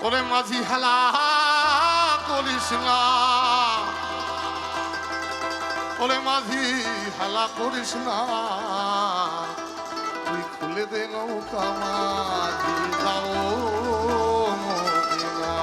ওরে মাঝি হেলা করিস না, ওরে মাঝি হেলা করিস না, তুই খুলে দে নৌকা মাঝি যাও মদিনা।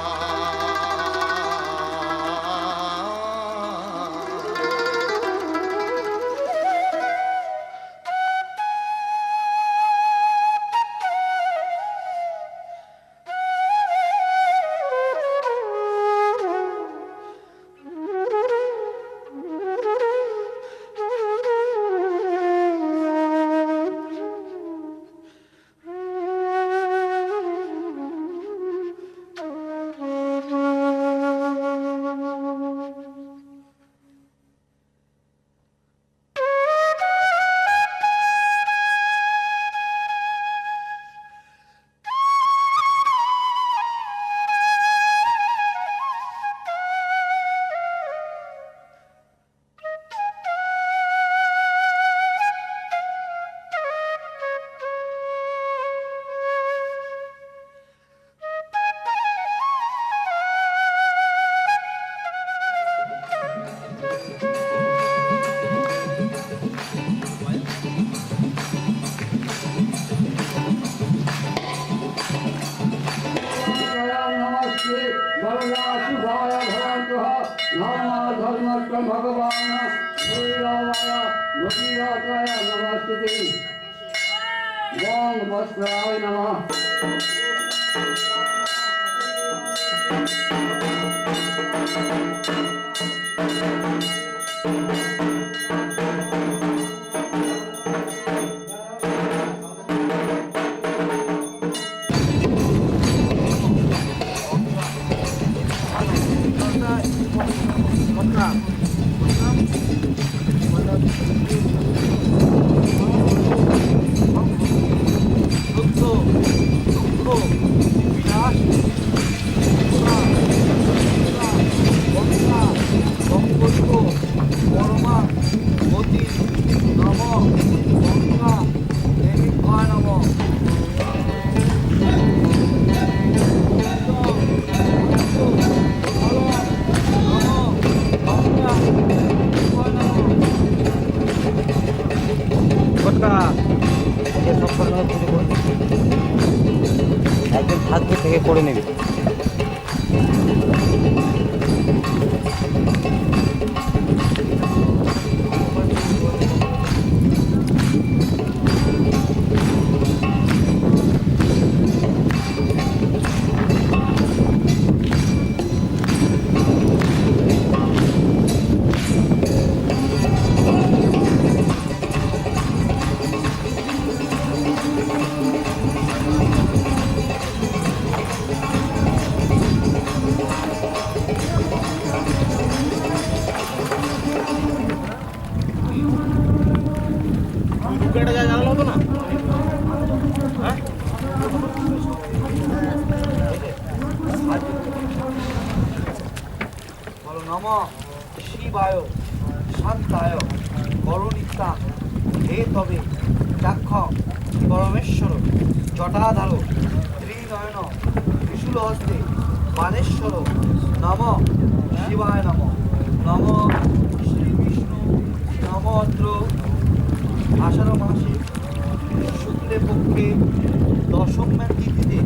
একদিন থাকবে থেকে করে নেবে। নমঃ শিবায় শান্তায় করুণিতাং হে তবে চাক্ষ পরমেশ্বর জটাধার ত্রিনয়ন ত্রিশূল হস্তে বাণেশ্বর নমঃ শিবায় নমঃ নমঃ শ্রী বিষ্ণু নম অত্র আষাঢ় মাসে শুক্লে পক্ষে দশম তিথিতে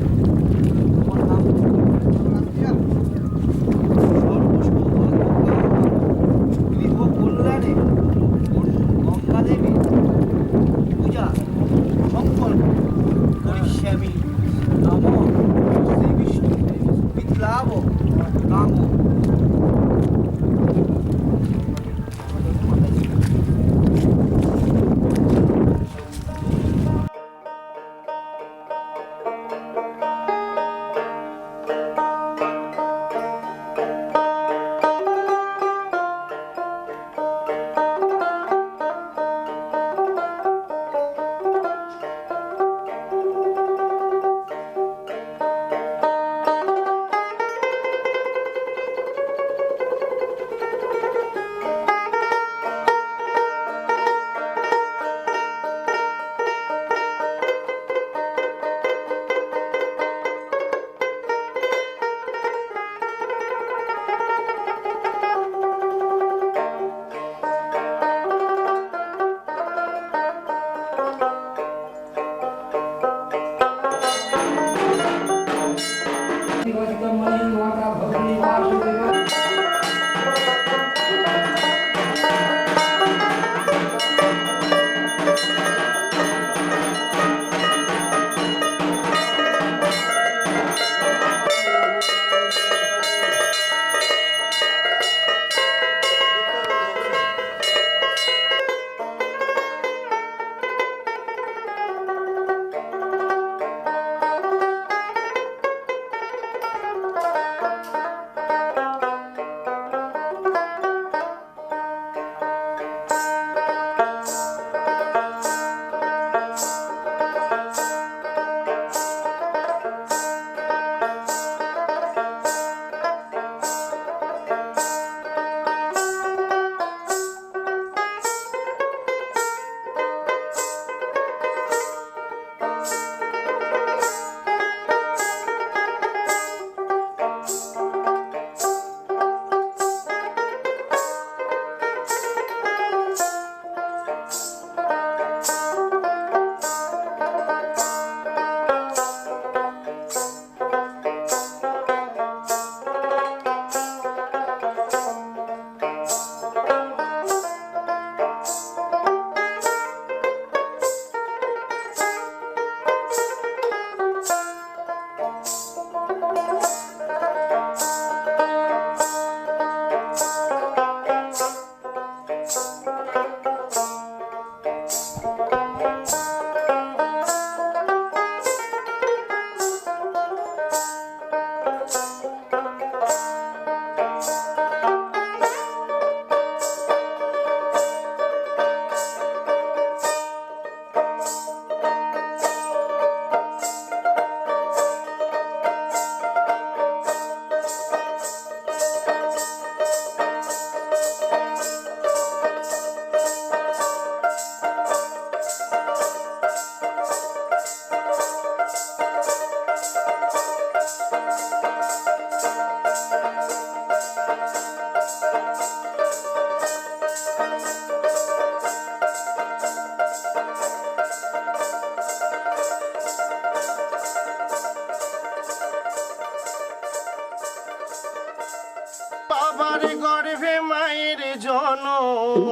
জনম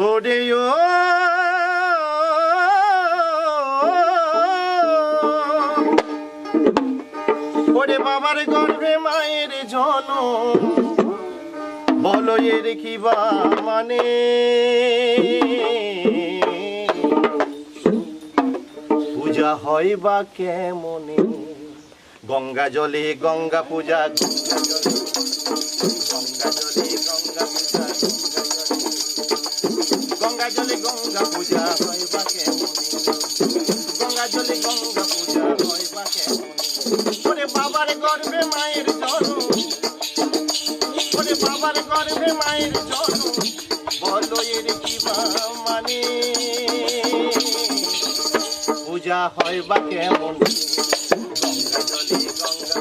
ওরে ও ওরে বাবার গর্ভে মায়ের জনম বলো এর কি বা মানে পূজা হয় বা কেমনে গঙ্গা জলে গঙ্গা পূজা গঙ্গা জলে গঙ্গা পূজা হয় বা কেমনে গঙ্গা জলে গঙ্গা পূজা হয় বা কেমনে ওরে বাবার গর্ভে মায়ের জনম ওরে বাবার গর্ভে মায়ের জনম বলো এর কি বা মানে পূজা হয় বা কেমন গঙ্গা জলে গঙ্গা